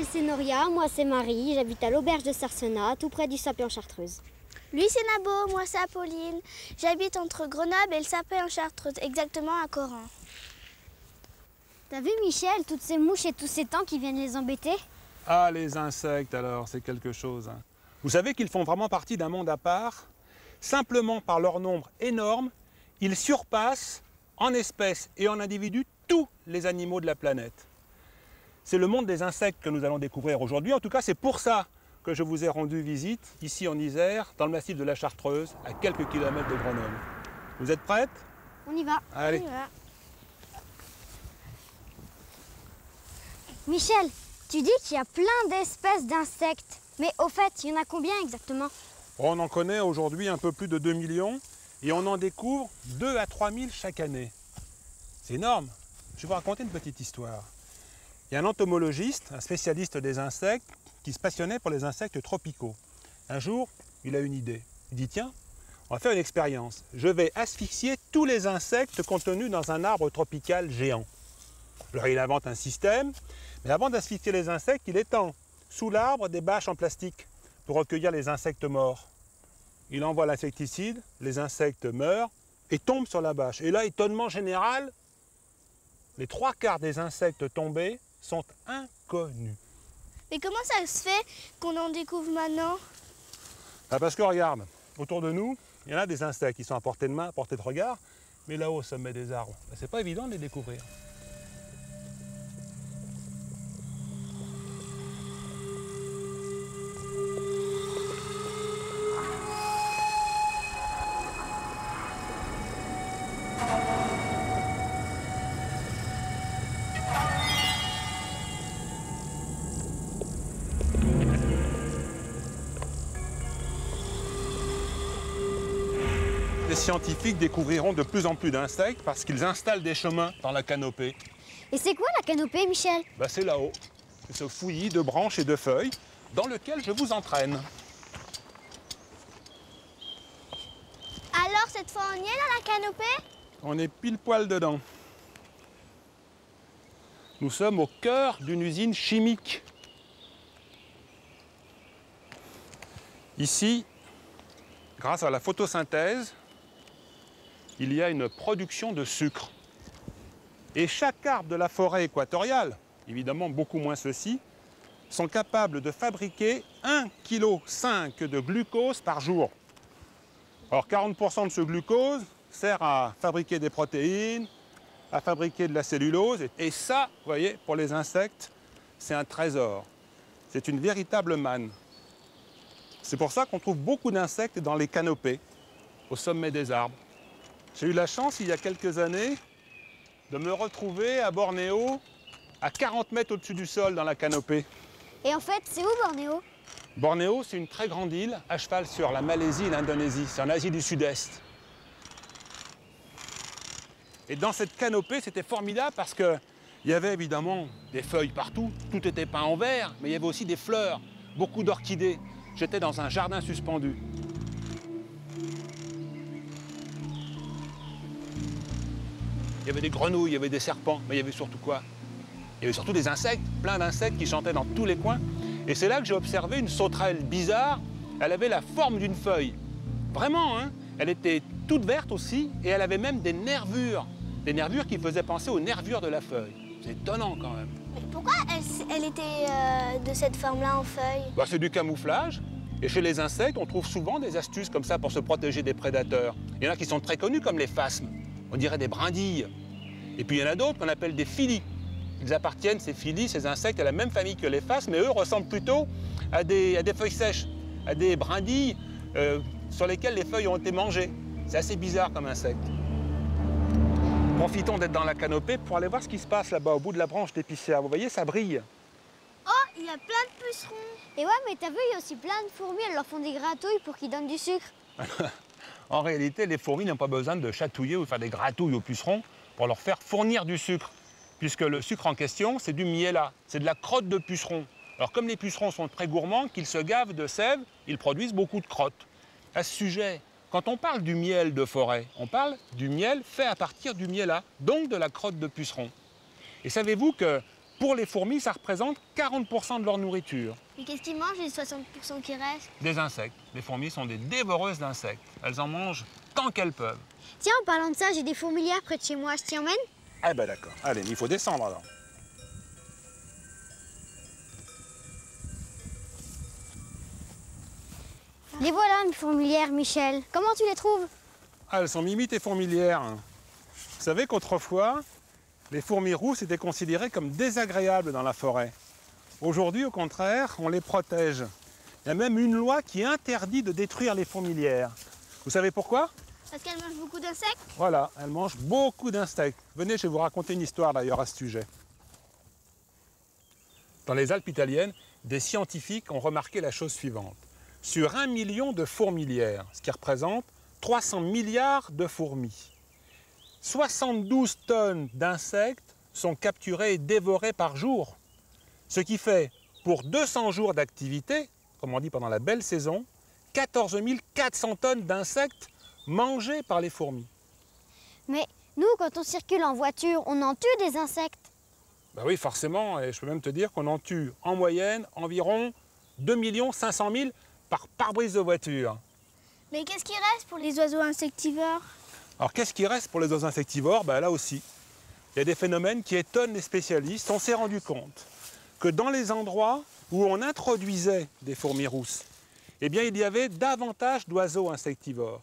Michel, c'est Noria, moi c'est Marie, j'habite à l'auberge de Sarcenat, tout près du Sapé en Chartreuse. Lui c'est Nabo, moi c'est Apolline. J'habite entre Grenoble et le Sapé en Chartreuse, exactement à Corin. T'as vu Michel, toutes ces mouches et tous ces temps qui viennent les embêter? Ah, les insectes alors, c'est quelque chose. Hein. Vous savez qu'ils font vraiment partie d'un monde à part. Simplement par leur nombre énorme, ils surpassent en espèces et en individus tous les animaux de la planète. C'est le monde des insectes que nous allons découvrir aujourd'hui. En tout cas, c'est pour ça que je vous ai rendu visite ici en Isère, dans le massif de la Chartreuse, à quelques kilomètres de Grenoble. Vous êtes prêtes? On y va. Allez. On y va. Michel, tu dis qu'il y a plein d'espèces d'insectes. Mais au fait, il y en a combien exactement? On en connaît aujourd'hui un peu plus de 2 millions et on en découvre 2 à 3 000 chaque année. C'est énorme. Je vais vous raconter une petite histoire. Il y a un entomologiste, un spécialiste des insectes, qui se passionnait pour les insectes tropicaux. Un jour, il a une idée. Il dit, tiens, on va faire une expérience. Je vais asphyxier tous les insectes contenus dans un arbre tropical géant. Alors il invente un système, mais avant d'asphyxier les insectes, il étend sous l'arbre des bâches en plastique pour recueillir les insectes morts. Il envoie l'insecticide, les insectes meurent et tombent sur la bâche. Et là, étonnement général, les 3/4 des insectes tombés sont inconnus. Mais comment ça se fait qu'on en découvre maintenant? Ah, parce que regarde, autour de nous, il y en a des insectes qui sont à portée de main, à portée de regard, mais là-haut, au sommet des arbres, c'est pas évident de les découvrir. Les scientifiques découvriront de plus en plus d'insectes parce qu'ils installent des chemins dans la canopée. Et c'est quoi la canopée, Michel? C'est là-haut, c'est ce fouillis de branches et de feuilles dans lequel je vous entraîne. Alors cette fois on y est dans la canopée? On est pile poil dedans. Nous sommes au cœur d'une usine chimique. Ici, grâce à la photosynthèse, il y a une production de sucre. Et chaque arbre de la forêt équatoriale, évidemment beaucoup moins ceux-ci, sont capables de fabriquer 1,5 kg de glucose par jour. Alors 40% de ce glucose sert à fabriquer des protéines, à fabriquer de la cellulose. Et ça, vous voyez, pour les insectes, c'est un trésor. C'est une véritable manne. C'est pour ça qu'on trouve beaucoup d'insectes dans les canopées, au sommet des arbres. J'ai eu la chance, il y a quelques années, de me retrouver à Bornéo, à 40 mètres au-dessus du sol, dans la canopée. Et en fait, c'est où Bornéo? Bornéo, c'est une très grande île, à cheval sur la Malaisie et l'Indonésie. C'est en Asie du Sud-Est. Et dans cette canopée, c'était formidable parce qu'il y avait évidemment des feuilles partout. Tout était peint en vert, mais il y avait aussi des fleurs, beaucoup d'orchidées. J'étais dans un jardin suspendu. Il y avait des grenouilles, il y avait des serpents, mais il y avait surtout quoi? Il y avait surtout des insectes, plein d'insectes qui chantaient dans tous les coins. Et c'est là que j'ai observé une sauterelle bizarre. Elle avait la forme d'une feuille. Vraiment, hein? Elle était toute verte aussi, et elle avait même des nervures qui faisaient penser aux nervures de la feuille. C'est étonnant quand même. Mais pourquoi elle était de cette forme-là en feuille? C'est du camouflage. Et chez les insectes, on trouve souvent des astuces comme ça pour se protéger des prédateurs. Il y en a qui sont très connus comme les phasmes. On dirait des brindilles. Et puis il y en a d'autres qu'on appelle des philis. Ils appartiennent, ces philis, ces insectes, à la même famille que les phasmes, mais eux ressemblent plutôt à des feuilles sèches, à des brindilles sur lesquelles les feuilles ont été mangées. C'est assez bizarre comme insecte. Profitons d'être dans la canopée pour aller voir ce qui se passe là-bas, au bout de la branche d'épicéa. Vous voyez, ça brille. Oh, il y a plein de pucerons. Et ouais, mais t'as vu, il y a aussi plein de fourmis, elles leur font des gratouilles pour qu'ils donnent du sucre. En réalité, les fourmis n'ont pas besoin de chatouiller ou de faire des gratouilles aux pucerons pour leur faire fournir du sucre. Puisque le sucre en question, c'est du miela, c'est de la crotte de puceron. Alors comme les pucerons sont très gourmands, qu'ils se gavent de sève, ils produisent beaucoup de crottes. À ce sujet, quand on parle du miel de forêt, on parle du miel fait à partir du miela, donc de la crotte de puceron. Et savez-vous que Pour les fourmis, ça représente 40% de leur nourriture. Et qu'est-ce qu'ils mangent, les 60% qui restent? Des insectes. Les fourmis sont des dévoreuses d'insectes. Elles en mangent tant qu'elles peuvent. Tiens, en parlant de ça, j'ai des fourmilières près de chez moi. Je t'y emmène? Ah ben d'accord. Allez, mais il faut descendre alors. Les voilà, mes fourmilières, Michel. Comment tu les trouves? Ah, elles sont mimites et fourmilières. Vous savez qu'autrefois, les fourmis rousses étaient considérées comme désagréables dans la forêt. Aujourd'hui, au contraire, on les protège. Il y a même une loi qui interdit de détruire les fourmilières. Vous savez pourquoi? Parce qu'elles mangent beaucoup d'insectes? Voilà, elles mangent beaucoup d'insectes. Venez, je vais vous raconter une histoire d'ailleurs à ce sujet. Dans les Alpes italiennes, des scientifiques ont remarqué la chose suivante. Sur 1 million de fourmilières, ce qui représente 300 milliards de fourmis, 72 tonnes d'insectes sont capturées et dévorées par jour. Ce qui fait, pour 200 jours d'activité, comme on dit pendant la belle saison, 14 400 tonnes d'insectes mangés par les fourmis. Mais nous, quand on circule en voiture, on en tue des insectes. Ben oui, forcément, et je peux même te dire qu'on en tue en moyenne environ 2 500 000 par pare-brise de voiture. Mais qu'est-ce qui reste pour les oiseaux insectivores? Alors qu'est-ce qui reste pour les oiseaux insectivores? Ben, là aussi, il y a des phénomènes qui étonnent les spécialistes. On s'est rendu compte que dans les endroits où on introduisait des fourmis rousses, eh bien, il y avait davantage d'oiseaux insectivores.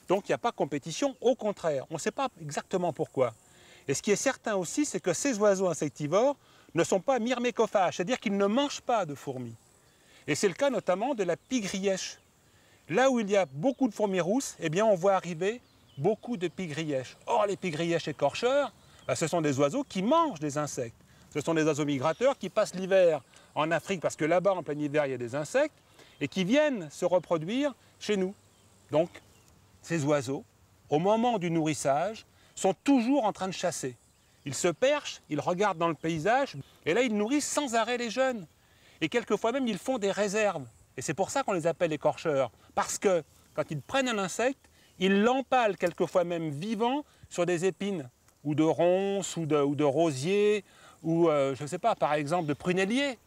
Donc il n'y a pas compétition, au contraire, on ne sait pas exactement pourquoi. Et ce qui est certain aussi, c'est que ces oiseaux insectivores ne sont pas myrmécophages, c'est-à-dire qu'ils ne mangent pas de fourmis. Et c'est le cas notamment de la pie-grièche. Là où il y a beaucoup de fourmis rousses, eh bien, on voit arriver beaucoup de pie-grièches. Or, les pie-grièches écorcheurs, ce sont des oiseaux qui mangent des insectes. Ce sont des oiseaux migrateurs qui passent l'hiver en Afrique, parce que là-bas, en plein hiver, il y a des insectes, et qui viennent se reproduire chez nous. Donc, ces oiseaux, au moment du nourrissage, sont toujours en train de chasser. Ils se perchent, ils regardent dans le paysage, et là, ils nourrissent sans arrêt les jeunes. Et quelquefois même, ils font des réserves. Et c'est pour ça qu'on les appelle écorcheurs. Parce que, quand ils prennent un insecte, ils l'empalent quelquefois même vivant sur des épines, ou de ronces, ou de rosiers, ou, je ne sais pas, par exemple, de prunelliers.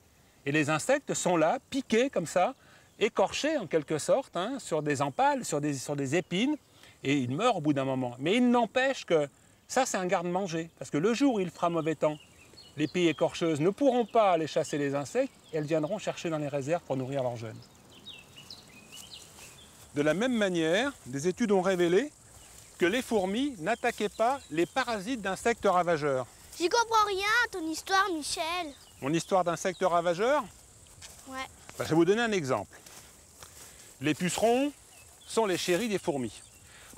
Et les insectes sont là, piqués comme ça, écorchés en quelque sorte, hein, sur des empales, sur des épines, et ils meurent au bout d'un moment. Mais il n'empêche que ça, c'est un garde-manger. Parce que le jour où il fera mauvais temps, les pies écorcheuses ne pourront pas aller chasser les insectes, et elles viendront chercher dans les réserves pour nourrir leurs jeunes. De la même manière, des études ont révélé que les fourmis n'attaquaient pas les parasites d'insectes ravageurs. J'y comprends rien à ton histoire, Michel. Mon histoire d'insectes ravageurs? Ouais. Je vais vous donner un exemple. Les pucerons sont les chéris des fourmis.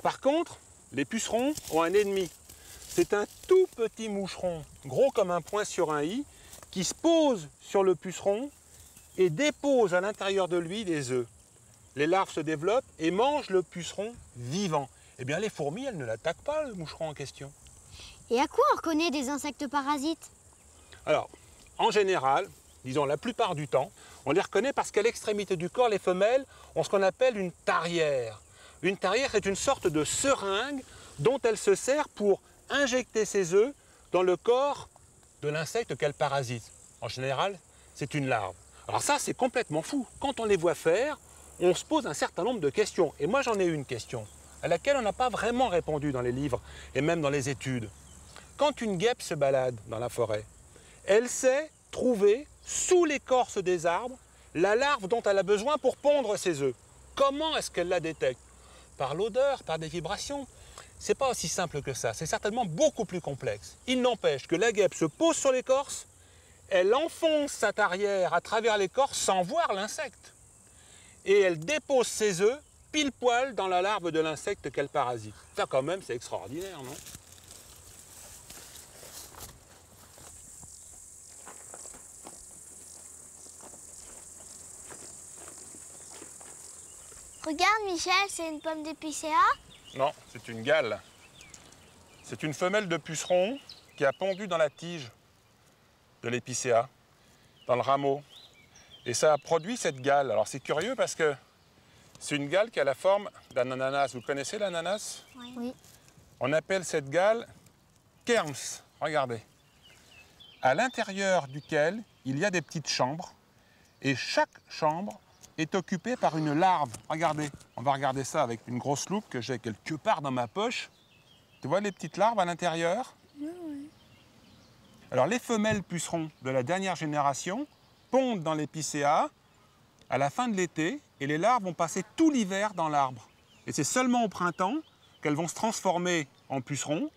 Par contre, les pucerons ont un ennemi. C'est un tout petit moucheron, gros comme un point sur un i, qui se pose sur le puceron et dépose à l'intérieur de lui des œufs. Les larves se développent et mangent le puceron vivant. Eh bien, les fourmis, elles ne l'attaquent pas, le moucheron en question. Et à quoi on reconnaît des insectes parasites? Alors, en général, disons la plupart du temps, on les reconnaît parce qu'à l'extrémité du corps, les femelles ont ce qu'on appelle une tarière. Une tarière, c'est une sorte de seringue dont elle se sert pour injecter ses œufs dans le corps de l'insecte qu'elle parasite. En général, c'est une larve. Alors ça, c'est complètement fou. Quand on les voit faire, on se pose un certain nombre de questions. Et moi, j'en ai une question à laquelle on n'a pas vraiment répondu dans les livres et même dans les études. Quand une guêpe se balade dans la forêt, elle sait trouver sous l'écorce des arbres la larve dont elle a besoin pour pondre ses œufs. Comment est-ce qu'elle la détecte? Par l'odeur, par des vibrations? C'est pas aussi simple que ça, c'est certainement beaucoup plus complexe. Il n'empêche que la guêpe se pose sur l'écorce, elle enfonce sa tarière à travers l'écorce sans voir l'insecte. Et elle dépose ses œufs pile poil dans la larve de l'insecte qu'elle parasite. Ça quand même, c'est extraordinaire, non? Regarde, Michel, c'est une pomme d'épicéa. Non, c'est une gale. C'est une femelle de puceron qui a pondu dans la tige de l'épicéa, dans le rameau. Et ça a produit cette gale. Alors c'est curieux parce que c'est une gale qui a la forme d'un ananas. Vous connaissez l'ananas? Oui. On appelle cette gale kerms. Regardez. à l'intérieur duquel il y a des petites chambres. Et chaque chambre est occupée par une larve. Regardez, on va regarder ça avec une grosse loupe que j'ai quelque part dans ma poche. Tu vois les petites larves à l'intérieur? Oui. Alors les femelles pucerons de la dernière génération pondent dans l'épicéa à la fin de l'été et les larves vont passer tout l'hiver dans l'arbre. Et c'est seulement au printemps qu'elles vont se transformer en pucerons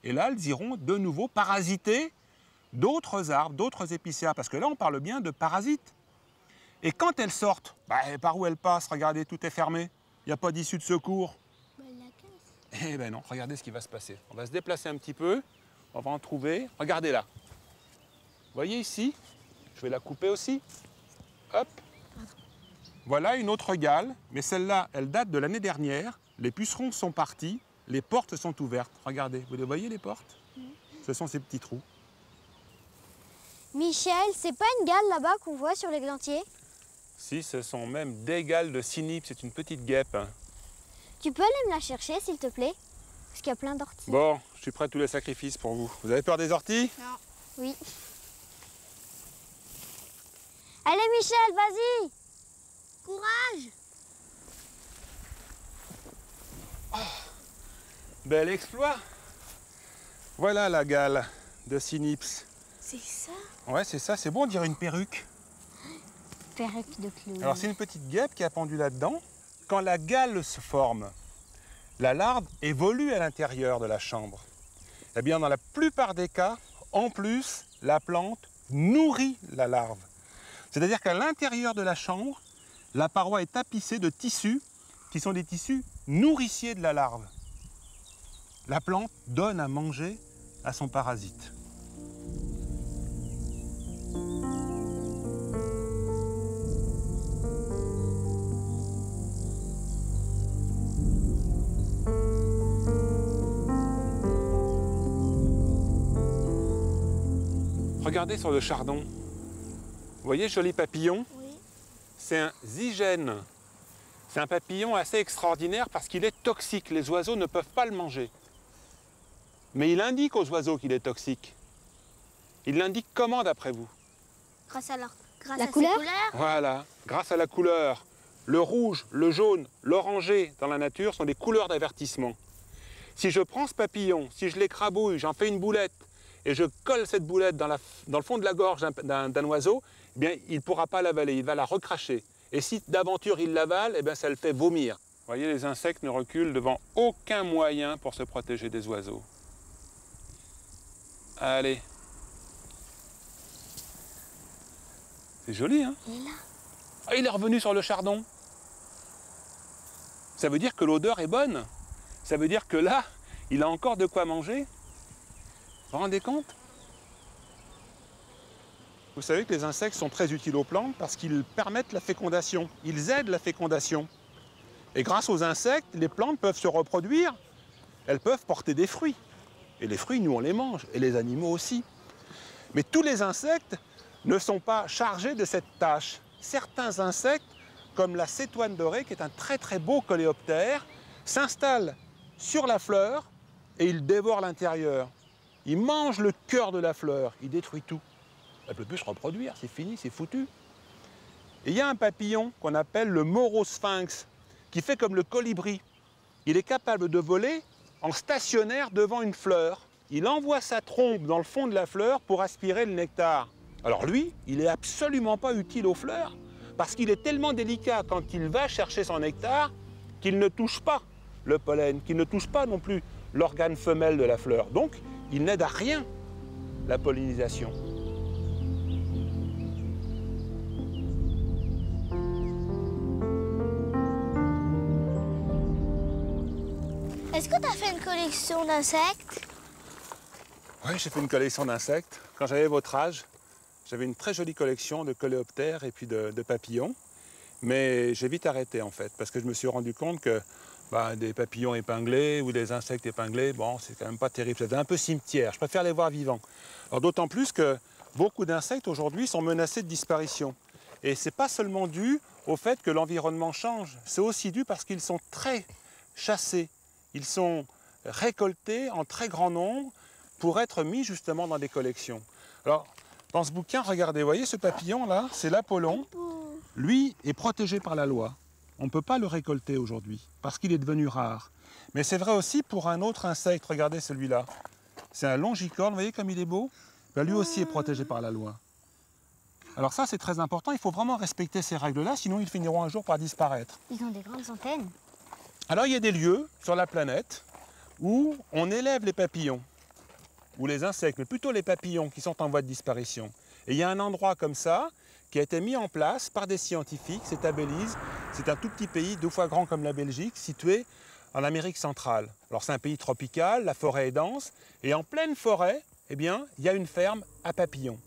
et là elles iront de nouveau parasiter d'autres arbres, d'autres épicéas, parce que là on parle bien de parasites. Et quand elles sortent, par où elles passent? Regardez, tout est fermé, il n'y a pas d'issue de secours. La casse. Eh bien non, regardez ce qui va se passer. On va se déplacer un petit peu, on va en trouver. Regardez là. Vous voyez ici? Je vais la couper aussi. Hop. Voilà une autre gale, mais celle-là, elle date de l'année dernière. Les pucerons sont partis, les portes sont ouvertes. Regardez, vous les voyez les portes? Ce sont ces petits trous. Michel, c'est pas une gale là-bas qu'on voit sur l'églantier? Si, ce sont même des gales de cynipe, c'est une petite guêpe. Tu peux aller me la chercher, s'il te plaît? Parce qu'il y a plein d'orties. Bon, je suis prêt à tous les sacrifices pour vous. Vous avez peur des orties? Non. Oui. Allez, Michel, vas-y! Courage! Bel exploit! Voilà la gale de Cynips. C'est ça? Ouais, c'est ça, c'est bon, on dirait une perruque. Perruque de clown. Alors c'est une petite guêpe qui a pendu là-dedans. Quand la gale se forme, la larve évolue à l'intérieur de la chambre. Eh bien, dans la plupart des cas, en plus, la plante nourrit la larve. C'est-à-dire qu'à l'intérieur de la chambre, la paroi est tapissée de tissus qui sont des tissus nourriciers de la larve. La plante donne à manger à son parasite. Regardez sur le chardon. Vous voyez ce joli papillon? Oui. C'est un zygène. C'est un papillon assez extraordinaire parce qu'il est toxique. Les oiseaux ne peuvent pas le manger. Mais il indique aux oiseaux qu'il est toxique. Il l'indique comment d'après vous? Grâce à La couleur? ses couleurs? Voilà, grâce à la couleur. Le rouge, le jaune, l'orangé dans la nature sont des couleurs d'avertissement. Si je prends ce papillon, si je l'écrabouille, j'en fais une boulette, et je colle cette boulette dans le fond de la gorge d'un oiseau, eh bien, il ne pourra pas l'avaler, il va la recracher. Et si d'aventure il l'avale, eh bien, ça le fait vomir. Vous voyez, les insectes ne reculent devant aucun moyen pour se protéger des oiseaux. Allez. C'est joli, hein? Il est là. Ah, il est revenu sur le chardon. Ça veut dire que l'odeur est bonne. Ça veut dire que là, il a encore de quoi manger. Vous vous rendez compte? Vous savez que les insectes sont très utiles aux plantes parce qu'ils permettent la fécondation. Ils aident la fécondation. Et grâce aux insectes, les plantes peuvent se reproduire. Elles peuvent porter des fruits. Et les fruits, nous, on les mange. Et les animaux aussi. Mais tous les insectes ne sont pas chargés de cette tâche. Certains insectes, comme la cétoine dorée, qui est un très très beau coléoptère, s'installent sur la fleur et ils dévorent l'intérieur. Ils mangent le cœur de la fleur, ils détruisent tout. Elle ne peut plus se reproduire, c'est fini, c'est foutu. Et il y a un papillon qu'on appelle le morosphinx, qui fait comme le colibri. Il est capable de voler en stationnaire devant une fleur. Il envoie sa trompe dans le fond de la fleur pour aspirer le nectar. Alors lui, il n'est absolument pas utile aux fleurs, parce qu'il est tellement délicat quand il va chercher son nectar qu'il ne touche pas le pollen, qu'il ne touche pas non plus l'organe femelle de la fleur. Donc, il n'aide à rien la pollinisation. Est-ce que tu as fait une collection d'insectes? Oui, j'ai fait une collection d'insectes. Quand j'avais votre âge, j'avais une très jolie collection de coléoptères et puis de papillons. Mais j'ai vite arrêté en fait, parce que je me suis rendu compte que des papillons épinglés ou des insectes épinglés, bon, c'est quand même pas terrible. C'est un peu cimetière. Je préfère les voir vivants. Alors d'autant plus que beaucoup d'insectes aujourd'hui sont menacés de disparition. Et c'est pas seulement dû au fait que l'environnement change. C'est aussi dû parce qu'ils sont très chassés. Ils sont récoltés en très grand nombre pour être mis justement dans des collections. Alors, dans ce bouquin, regardez, vous voyez ce papillon-là, c'est l'Apollon. Lui est protégé par la loi. On ne peut pas le récolter aujourd'hui, parce qu'il est devenu rare. Mais c'est vrai aussi pour un autre insecte, regardez celui-là. C'est un longicorne, vous voyez comme il est beau? Ben, lui aussi est protégé par la loi. Alors ça, c'est très important, il faut vraiment respecter ces règles-là, sinon ils finiront un jour par disparaître. Ils ont des grandes antennes. Alors il y a des lieux sur la planète où on élève les papillons, ou les insectes, mais plutôt les papillons qui sont en voie de disparition. Et il y a un endroit comme ça qui a été mis en place par des scientifiques, c'est à Belize. C'est un tout petit pays, 2 fois grand comme la Belgique, situé en Amérique centrale. Alors c'est un pays tropical, la forêt est dense, et en pleine forêt, eh bien, il y a une ferme à papillons.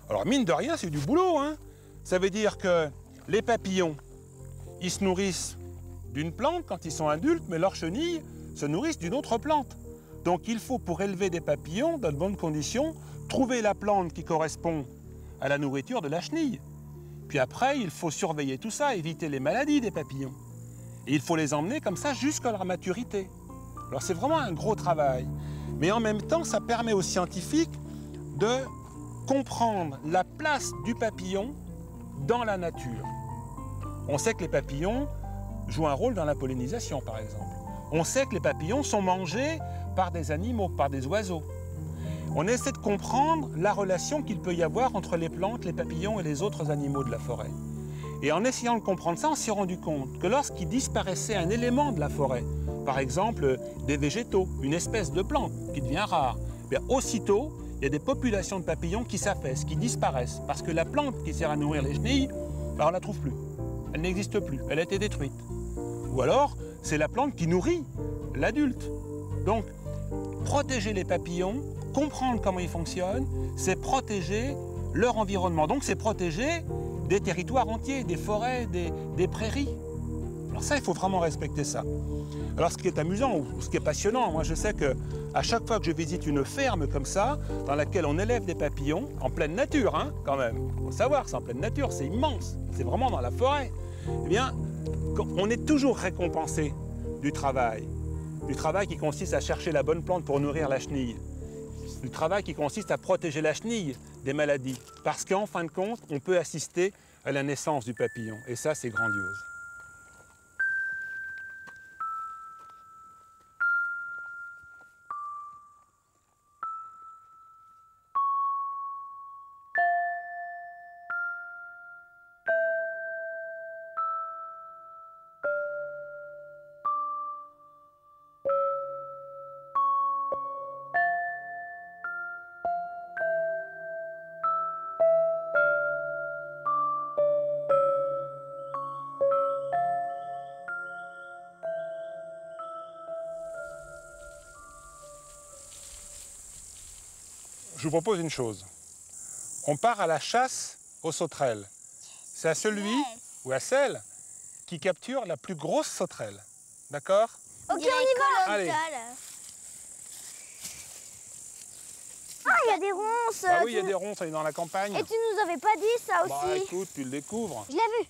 Alors mine de rien, c'est du boulot, hein. Ça veut dire que les papillons, ils se nourrissent d'une plante quand ils sont adultes, mais leurs chenilles se nourrissent d'une autre plante. Donc il faut, pour élever des papillons dans de bonnes conditions, trouver la plante qui correspond à la nourriture de la chenille. Puis après, il faut surveiller tout ça, éviter les maladies des papillons. Et il faut les emmener comme ça jusqu'à leur maturité. Alors c'est vraiment un gros travail. Mais en même temps, ça permet aux scientifiques de comprendre la place du papillon dans la nature. On sait que les papillons jouent un rôle dans la pollinisation, par exemple. On sait que les papillons sont mangés par des animaux, par des oiseaux. On essaie de comprendre la relation qu'il peut y avoir entre les plantes, les papillons et les autres animaux de la forêt. Et en essayant de comprendre ça, on s'est rendu compte que lorsqu'il disparaissait un élément de la forêt, par exemple des végétaux, une espèce de plante qui devient rare, bien aussitôt, il y a des populations de papillons qui s'affaissent, qui disparaissent, parce que la plante qui sert à nourrir les chenilles, ben on ne la trouve plus. Elle n'existe plus, elle a été détruite. Ou alors, c'est la plante qui nourrit l'adulte. Donc, protéger les papillons, comprendre comment ils fonctionnent, c'est protéger leur environnement. Donc, c'est protéger des territoires entiers, des forêts, des prairies. Alors ça, il faut vraiment respecter ça. Alors, ce qui est amusant, ou ce qui est passionnant, moi je sais qu'à chaque fois que je visite une ferme comme ça, dans laquelle on élève des papillons, en pleine nature, hein, quand même. Il faut savoir, c'est en pleine nature, c'est immense, c'est vraiment dans la forêt. Eh bien, on est toujours récompensé du travail qui consiste à chercher la bonne plante pour nourrir la chenille, du travail qui consiste à protéger la chenille des maladies, parce qu'en fin de compte, on peut assister à la naissance du papillon, et ça, c'est grandiose. Je vous propose une chose. On part à la chasse aux sauterelles. C'est à celui ou à celle qui capture la plus grosse sauterelle. D'accord? Ok, on y va. Allez. Ah, il y a des ronces. Ah oui, il y a des ronces, on est dans la campagne. Et tu nous avais pas dit ça aussi. Bah écoute, tu le découvres. Je l'ai vu.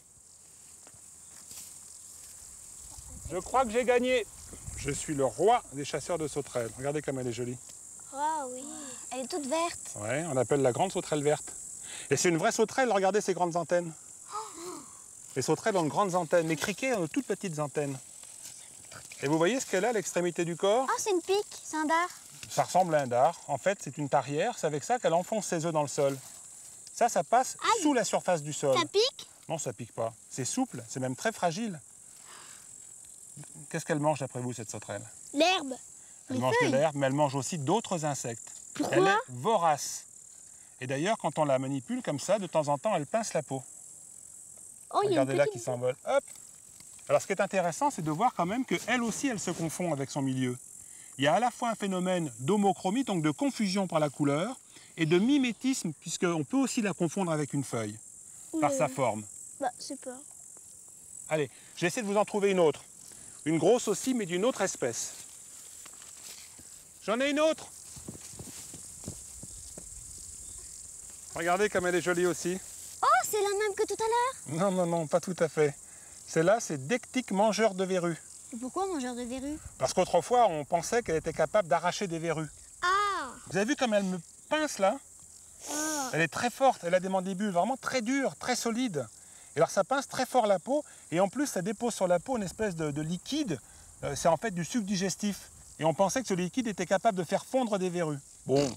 Je crois que j'ai gagné. Je suis le roi des chasseurs de sauterelles. Regardez comme elle est jolie. Ah oui. Elle est toute verte. Ouais, on l'appelle la grande sauterelle verte. Et c'est une vraie sauterelle, regardez ces grandes antennes. Les sauterelles ont de grandes antennes, les criquets ont de toutes petites antennes. Et vous voyez ce qu'elle a à l'extrémité du corps? Ah, c'est une pique, c'est un dard. Ça ressemble à un dard. En fait, c'est une tarière. C'est avec ça qu'elle enfonce ses œufs dans le sol. Ça passe sous la surface du sol. Ça pique? Non, ça pique pas. C'est souple, c'est même très fragile. Qu'est-ce qu'elle mange d'après vous, cette sauterelle? L'herbe. Elle mange de l'herbe, mais elle mange aussi d'autres insectes. Pourquoi? Elle est vorace. Et d'ailleurs, quand on la manipule comme ça, de temps en temps, elle pince la peau. Oh, il y a une Regardez là petite... qui s'envole. Hop. Alors, ce qui est intéressant, c'est de voir quand même qu'elle aussi, elle se confond avec son milieu. Il y a à la fois un phénomène d'homochromie, donc de confusion par la couleur, et de mimétisme, puisqu'on peut aussi la confondre avec une feuille, par sa forme. Bah, c'est pas... Allez, je vais essayer de vous en trouver une autre. Une grosse aussi, mais d'une autre espèce. J'en ai une autre. Regardez comme elle est jolie aussi. Oh, c'est la même que tout à l'heure. Non, non, non, pas tout à fait. Celle-là, c'est Dectique mangeur de verrues. Et pourquoi mangeur de verrues? Parce qu'autrefois, on pensait qu'elle était capable d'arracher des verrues. Ah. Vous avez vu comme elle me pince là? Elle est très forte, elle a des mandibules vraiment très dures, très solides. Et alors ça pince très fort la peau, et en plus ça dépose sur la peau une espèce de liquide. C'est en fait du sucre digestif. Et on pensait que ce liquide était capable de faire fondre des verrues. Bon,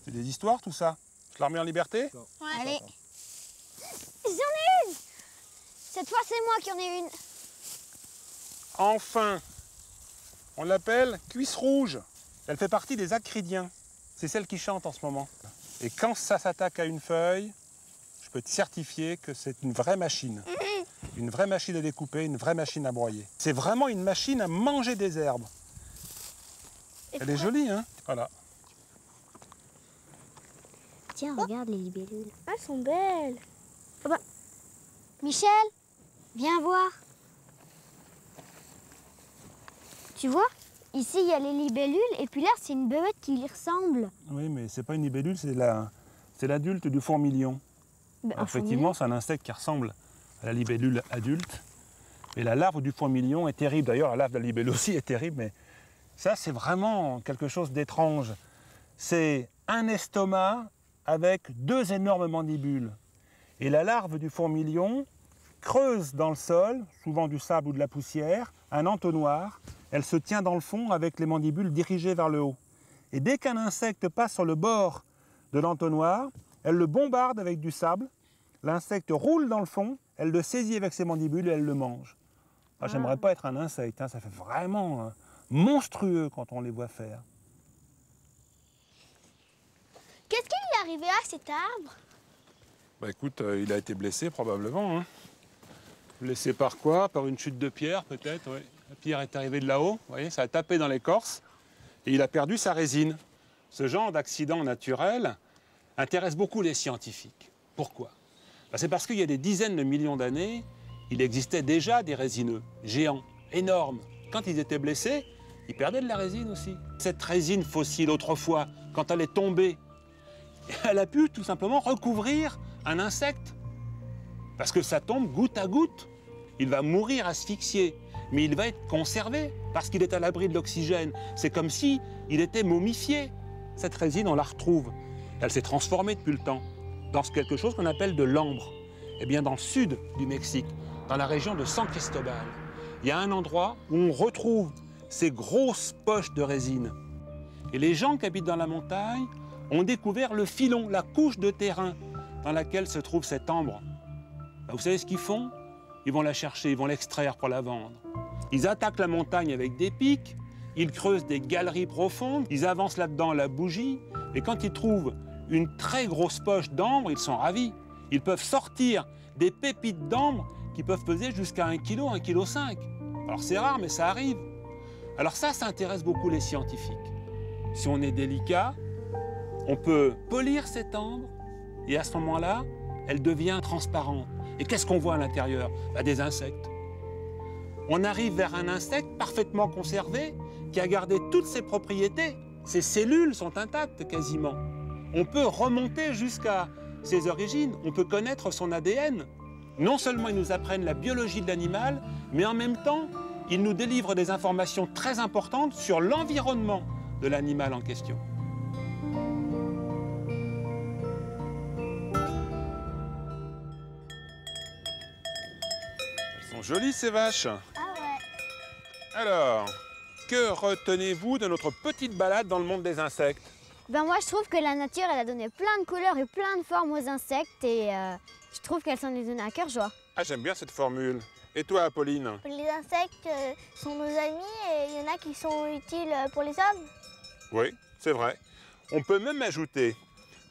c'est des histoires tout ça. Je la remets en liberté? Ouais. Allez. J'en ai une! Cette fois, c'est moi qui en ai une. Enfin, on l'appelle cuisse rouge. Elle fait partie des acridiens. C'est celle qui chante en ce moment. Et quand ça s'attaque à une feuille, je peux te certifier que c'est une vraie machine. Une vraie machine à découper, une vraie machine à broyer. C'est vraiment une machine à manger des herbes. Elle est jolie, hein? Voilà. Tiens, regarde les libellules. Ah, elles sont belles. Michel, viens voir. Tu vois? Ici, il y a les libellules, et puis là, c'est une bébête qui y ressemble. Oui, mais c'est pas une libellule, c'est l'adulte du fourmilion. Alors, effectivement, c'est un insecte qui ressemble à la libellule adulte. Et la larve du fourmilion est terrible. D'ailleurs, la larve de la libellule aussi est terrible, mais ça, c'est vraiment quelque chose d'étrange. C'est un estomac avec 2 énormes mandibules. Et la larve du fourmilion creuse dans le sol, souvent du sable ou de la poussière, un entonnoir. Elle se tient dans le fond avec les mandibules dirigées vers le haut. Et dès qu'un insecte passe sur le bord de l'entonnoir, elle le bombarde avec du sable. L'insecte roule dans le fond, elle le saisit avec ses mandibules et elle le mange. Ah, j'aimerais pas être un insecte, hein, ça fait vraiment monstrueux quand on les voit faire. Qu'est-ce qui lui est arrivé à cet arbre? Bah écoute, il a été blessé probablement. Hein. Blessé par quoi? Par une chute de pierre peut-être, oui. La pierre est arrivée de là-haut, vous voyez, ça a tapé dans l'écorce et il a perdu sa résine. Ce genre d'accident naturel intéresse beaucoup les scientifiques. Pourquoi? Bah, c'est parce qu'il y a des dizaines de millions d'années, il existait déjà des résineux, géants, énormes. Quand ils étaient blessés, ils perdaient de la résine aussi. Cette résine fossile, autrefois, quand elle est tombée, elle a pu tout simplement recouvrir un insecte. Parce que ça tombe goutte à goutte. Il va mourir asphyxié, mais il va être conservé parce qu'il est à l'abri de l'oxygène. C'est comme si il était momifié. Cette résine, on la retrouve. Elle s'est transformée depuis le temps dans quelque chose qu'on appelle de l'ambre. Eh bien, dans le sud du Mexique, dans la région de San Cristobal, il y a un endroit où on retrouve ces grosses poches de résine. Et les gens qui habitent dans la montagne ont découvert le filon, la couche de terrain dans laquelle se trouve cette ambre. Ben, vous savez ce qu'ils font? Ils vont la chercher, ils vont l'extraire pour la vendre. Ils attaquent la montagne avec des pics, ils creusent des galeries profondes, ils avancent là-dedans la bougie, et quand ils trouvent une très grosse poche d'ambre, ils sont ravis. Ils peuvent sortir des pépites d'ambre qui peuvent peser jusqu'à 1 kg, 1,5 kg. Alors c'est rare, mais ça arrive. Alors ça intéresse beaucoup les scientifiques. Si on est délicat, on peut polir cette ambre, et à ce moment-là, elle devient transparente. Et qu'est-ce qu'on voit à l'intérieur? Des insectes. On arrive vers un insecte parfaitement conservé, qui a gardé toutes ses propriétés. Ses cellules sont intactes quasiment. On peut remonter jusqu'à ses origines, on peut connaître son ADN. Non seulement ils nous apprennent la biologie de l'animal, mais en même temps, ils nous délivrent des informations très importantes sur l'environnement de l'animal en question. Elles sont jolies ces vaches. Ah ouais. Alors, que retenez-vous de notre petite balade dans le monde des insectes? Ben moi, je trouve que la nature, elle a donné plein de couleurs et plein de formes aux insectes, et je trouve qu'elle s'en est donnée à cœur joie. Ah, j'aime bien cette formule. Et toi, Apolline? Les insectes sont nos amis et il y en a qui sont utiles pour les hommes. Oui, c'est vrai. On peut même ajouter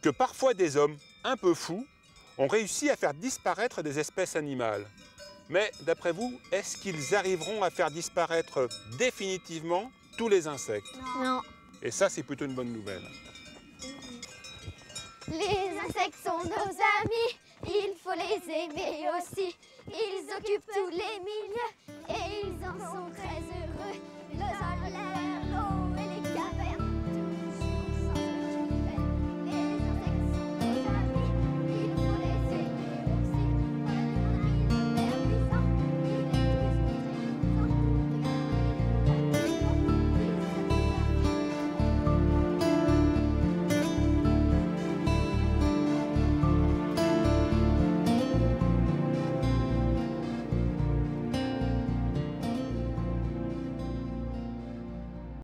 que parfois des hommes un peu fous ont réussi à faire disparaître des espèces animales. Mais d'après vous, est-ce qu'ils arriveront à faire disparaître définitivement tous les insectes? Non. Et ça, c'est plutôt une bonne nouvelle. Les insectes sont nos amis, il faut les aimer aussi. Ils occupent tous les milieux et ils en sont très heureux. Le sol, l'air, l'eau